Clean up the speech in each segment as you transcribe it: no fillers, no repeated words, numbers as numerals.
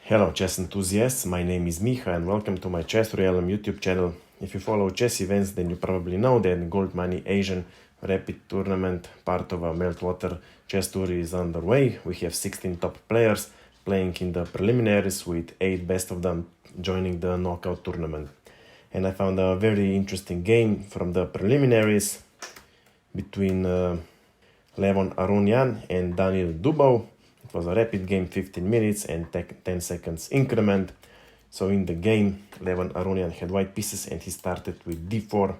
Hello chess enthusiasts, my name is Miha and welcome to my Chess Realm YouTube channel. If you follow chess events, then you probably know that Gold Money Asian Rapid Tournament, part of a Meltwater chess tour, is underway. We have 16 top players playing in the preliminaries, with 8 best of them joining the knockout tournament. And I found a very interesting game from the preliminaries between Levon Aronian and Daniil Dubov. It was a rapid game, 15 minutes and 10 seconds increment. So in the game, Levon Aronian had white pieces and he started with d4,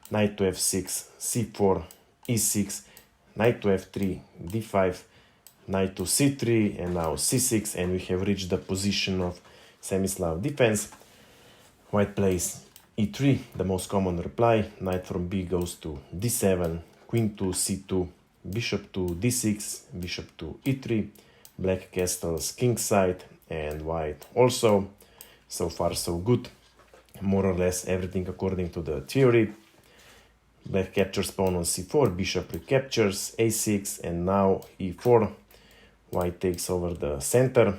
knight to f6, c4, e6, knight to f3, d5, knight to c3, and now c6, and we have reached the position of Semislav defense. White plays e3, the most common reply. Knight from b goes to d7, queen to c2, bishop to d6, bishop to e3, black castles kingside, and white also. So far so good, more or less everything according to the theory. Black captures pawn on c4, bishop recaptures, a6, and now e4. White takes over the center.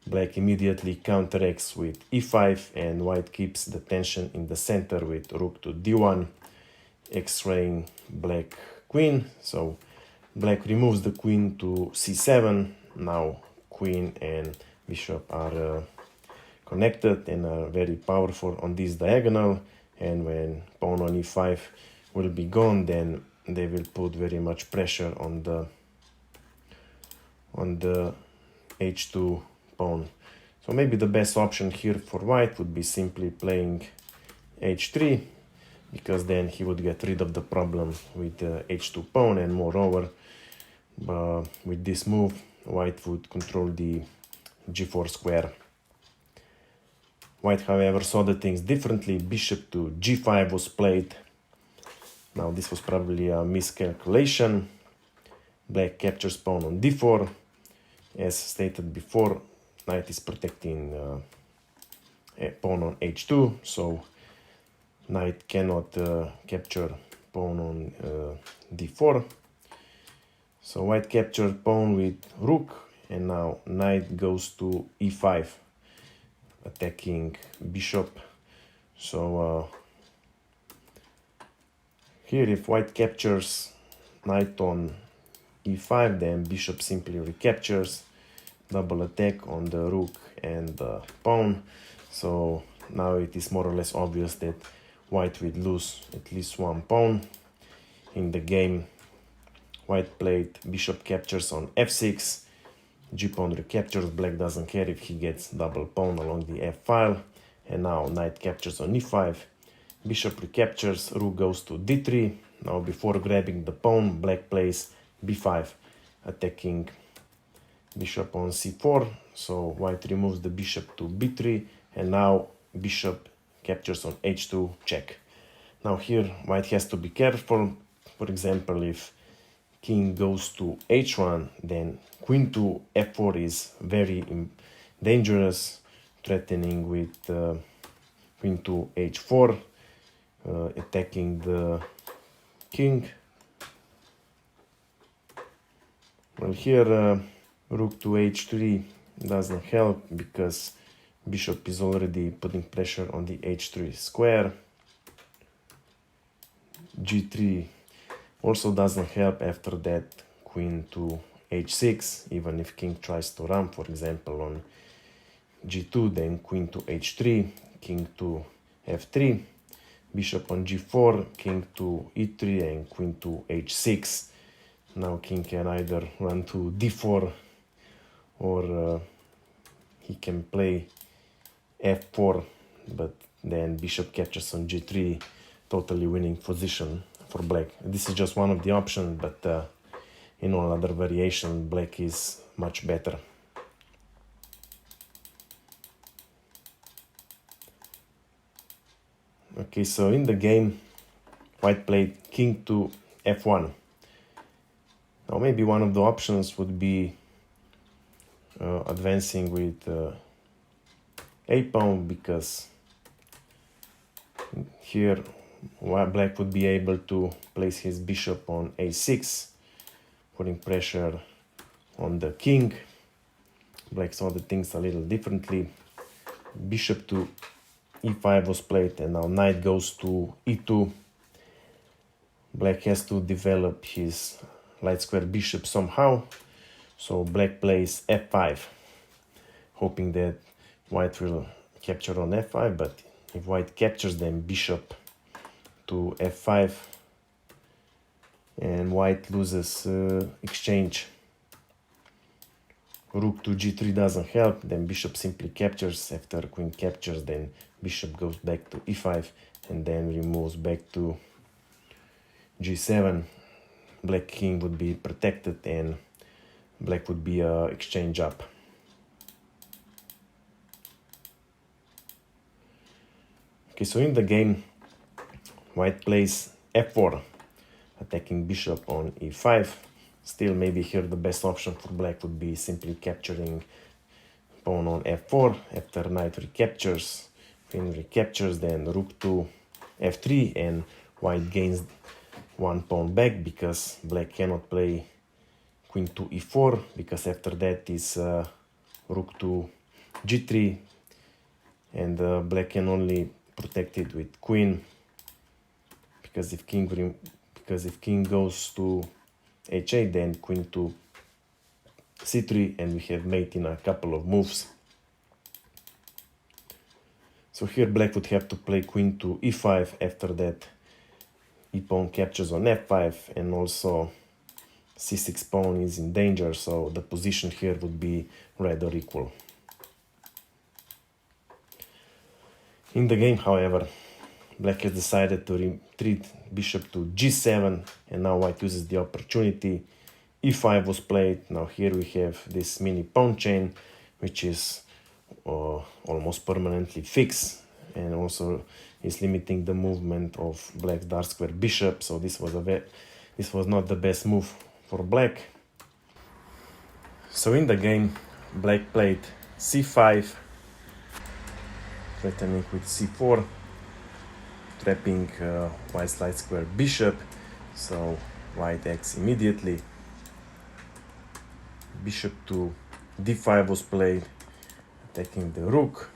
Black immediately counteracts with e5, and white keeps the tension in the center with rook to d1, x-raying black queen. So black removes the queen to c7. Now queen and bishop are connected and are very powerful on this diagonal, and when pawn on e5 will be gone, then they will put very much pressure on the h2 pawn. So maybe the best option here for white would be simply playing h3, because then he would get rid of the problem with the h2 pawn, and moreover, with this move, white would control the g4 square. White, however, saw the things differently. Bishop to g5 was played. Now this was probably a miscalculation. Black captures pawn on d4. As stated before, knight is protecting a pawn on h2, so knight cannot capture pawn on d4. So white captured pawn with rook, and now knight goes to e5, attacking bishop. So here, if white captures knight on e5, then bishop simply recaptures, double attack on the rook and the pawn. So now it is more or less obvious that white will lose at least one pawn in the game. White played bishop captures on f6, g-pawn recaptures. Black doesn't care if he gets double pawn along the f file. And now knight captures on e5, bishop recaptures, rook goes to d3. Now before grabbing the pawn, black plays b5, attacking bishop on c4. So white removes the bishop to b3, and now bishop captures on h2, check. Now here white has to be careful. For example, if king goes to h1, then queen to f4 is very dangerous, threatening with queen to h4, attacking the king. Well, here rook to h3 doesn't help, because bishop is already putting pressure on the h3 square. g3 also doesn't help. After that, queen to h6, even if king tries to run, for example, on g2, then queen to h3, king to f3, bishop on g4, king to e3, and queen to h6. Now king can either run to d4, or he can play f4, but then bishop captures on g3, totally winning position for black. This is just one of the options, but in all other variation, black is much better. Okay, so in the game, white played king to f1. Now maybe one of the options would be advancing with a pawn, because here black would be able to place his bishop on a6, putting pressure on the king. Black saw the things a little differently. Bishop to e5 was played, and now knight goes to e2. Black has to develop his light square bishop somehow, so black plays f5, hoping that white will capture on f5, but if white captures, then bishop to f5, and white loses exchange. Rook to g3 doesn't help, then bishop simply captures. After queen captures, then bishop goes back to e5, and then removes back to g7. Black king would be protected, and black would be exchange up. Okay, so in the game, white plays f4, attacking bishop on e5. Still, maybe here the best option for black would be simply capturing pawn on f4. After knight recaptures, queen recaptures, then rook to f3, and white gains one pawn back because black cannot play queen to e4, because after that is rook to g3, and black can only protect it with queen, because if king goes to h8, then queen to c3, and we have mate in a couple of moves. So here black would have to play queen to e5. After that, e pawn captures on f5, and also c6 pawn is in danger, so the position here would be rather equal. In the game, however, black has decided to retreat bishop to g7, and now white uses the opportunity. e5 was played. Now here we have this mini pawn chain, which is almost permanently fixed, and also is limiting the movement of black's dark square bishop. So this was not the best move for black. So in the game, black played c5, threatening with c4, trapping white's light square bishop. So white acts immediately. Bishop to d5 was played, attacking the rook.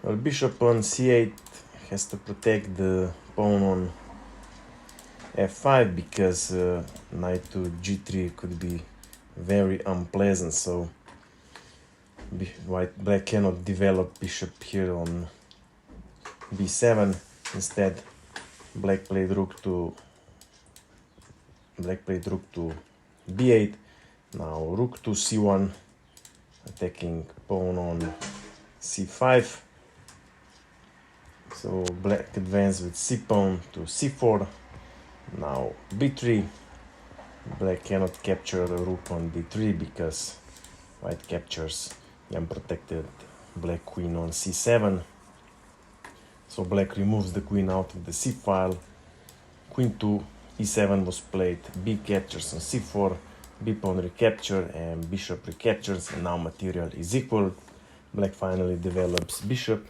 Well, bishop on c8 has to protect the pawn on f5, because knight to g3 could be very unpleasant, so black cannot develop bishop here on b7. Instead, black played rook to b8. Now rook to c1, attacking pawn on c5. So black advanced with c pawn to c4. Now b3. Black cannot capture the rook on d3 because white captures the unprotected black queen on c7. So black removes the queen out of the c file. Queen to e7 was played. B captures on c4. B pawn recapture, and bishop recaptures, and now material is equal. Black finally develops bishop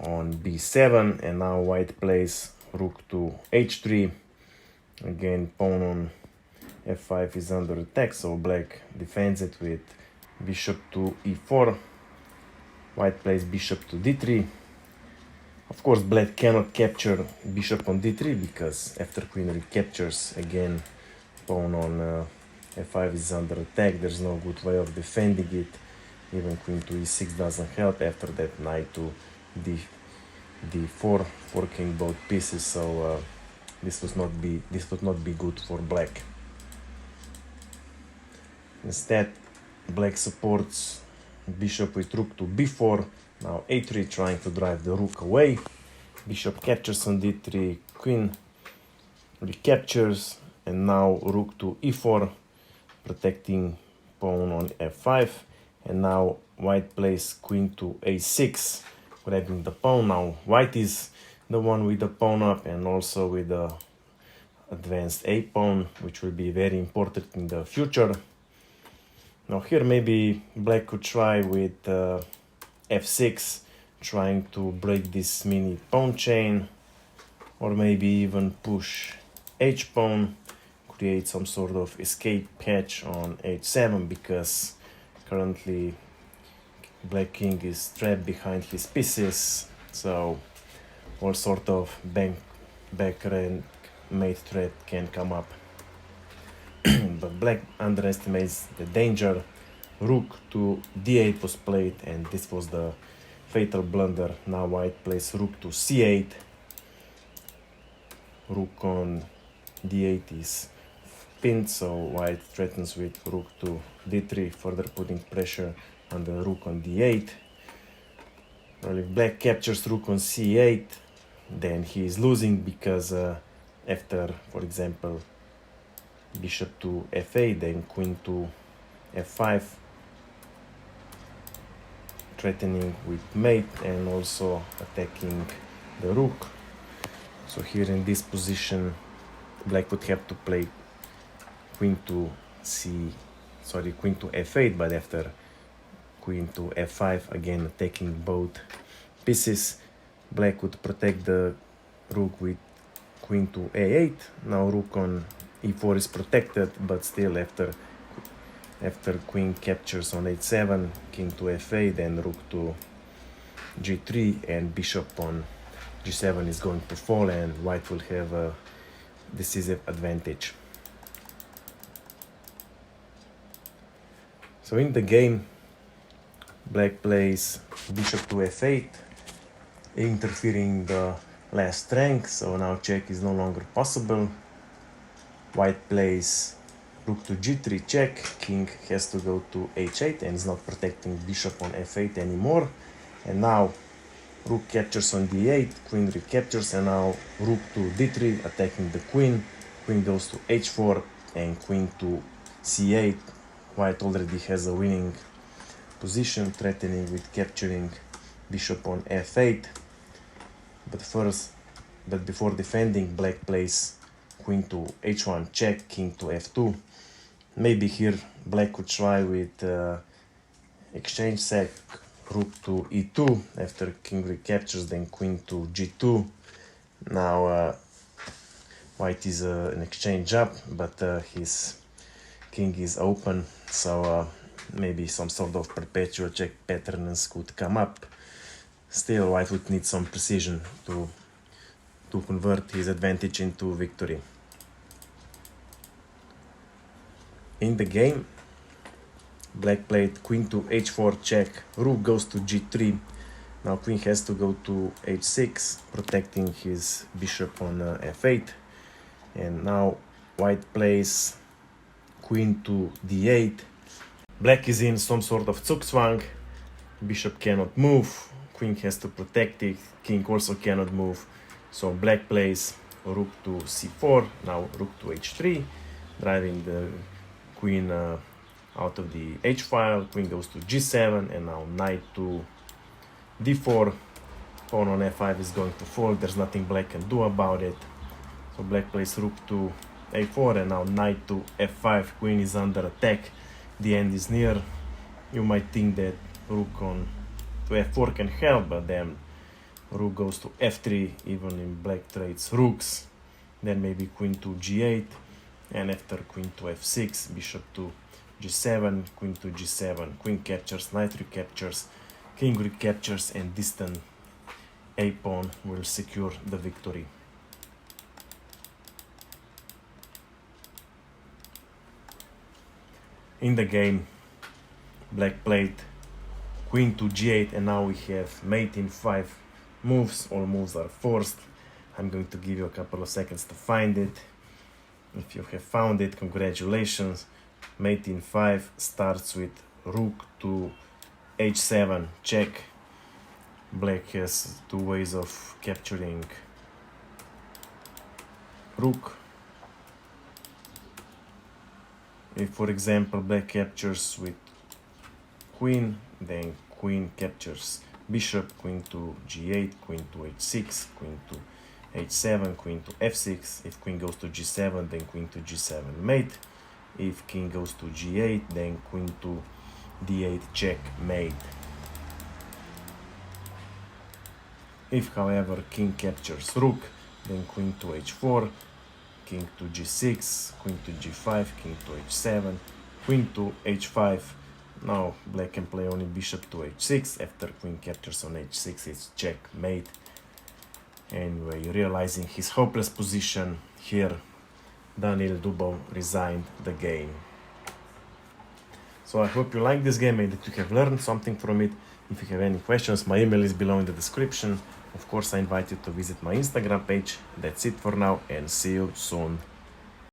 on b7, and now white plays rook to h3. Again, pawn on f5 is under attack, so black defends it with bishop to e4. White plays bishop to d3. Of course, black cannot capture bishop on d3 because after queen recaptures, again, pawn on f5 is under attack. There's no good way of defending it. Even queen to e6 doesn't help. After that, knight to d4, forking both pieces. So this would not be good for black. Instead, black supports bishop with rook to b4. Now a3, trying to drive the rook away. Bishop captures on d3, queen recaptures, and now rook to e4, protecting pawn on f5. And now white plays queen to a6, grabbing the pawn. Now white is the one with the pawn up, and also with the advanced a pawn, which will be very important in the future. Now here maybe black could try with f6, trying to break this mini pawn chain, or maybe even push h pawn, create some sort of escape hatch on h7, because Currently, black king is trapped behind his pieces, so all sort of back rank mate threat can come up. But black underestimates the danger. Rook to d8 was played, and this was the fatal blunder. Now white plays rook to c8. Rook on d8 is pinned, so white threatens with rook to d3, further putting pressure on the rook on d8. Well, if black captures rook on c8, then he is losing, because after, for example, bishop to f8, then queen to f5, threatening with mate and also attacking the rook. So here in this position, black would have to play queen to f8, but after queen to f5, again attacking both pieces, black would protect the rook with queen to a8. Now rook on e4 is protected, but still after queen captures on h7, king to f8, then rook to g3, and bishop on g7 is going to fall, and white will have a decisive advantage. So in the game, black plays bishop to f8, interfering the last rank, so now check is no longer possible. White plays rook to g3 check, king has to go to h8 and is not protecting bishop on f8 anymore. And now rook captures on d8, queen recaptures, and now rook to d3 attacking the queen. Queen goes to h4 and queen to c8. White already has a winning position, threatening with capturing bishop on f8. But before defending, black plays queen to h1 check, king to f2. Maybe here black could try with exchange sack, rook to e2. After king recaptures, then queen to g2. Now white is an exchange up, but his king is open, so maybe some sort of perpetual check patterns could come up. Still, white would need some precision to convert his advantage into victory. In the game, black played queen to h4 check, rook goes to g3. Now queen has to go to h6, protecting his bishop on f8. And now white plays queen to d8. Black is in some sort of zugzwang. Bishop cannot move, queen has to protect it, king also cannot move. So black plays rook to c4, now rook to h3, driving the queen out of the h file. Queen goes to g7, and now knight to d4. Pawn on f5 is going to fall, there's nothing black can do about it. So black plays rook to a4, and now knight to f5. Queen is under attack, the end is near. You might think that rook on to f4 can help, but then rook goes to f3, even in black trades rooks. Then maybe queen to g8, and after queen to f6, bishop to g7, queen to g7, queen captures, knight recaptures, king recaptures, and distant a pawn will secure the victory. In the game, black played queen to g8, and now we have mate in 5 moves. All moves are forced. I'm going to give you a couple of seconds to find it. If you have found it, congratulations. Mate in 5 starts with rook to h7 check. Black has 2 ways of capturing rook. If, for example, black captures with queen, then queen captures bishop, queen to g8, queen to h6, queen to h7, queen to f6. If queen goes to g7, then queen to g7 mate. If king goes to g8, then queen to d8 check mate. If, however, king captures rook, then queen to h4, king to g6, queen to g5, king to h7, queen to h5, Now black can play only bishop to h6. After queen captures on h6, it's checkmate. Anyway, realizing his hopeless position here, Daniil Dubov resigned the game. So I hope you like this game and that you have learned something from it. If you have any questions, my email is below in the description. Of course, I invite you to visit my Instagram page. That's it for now, and see you soon.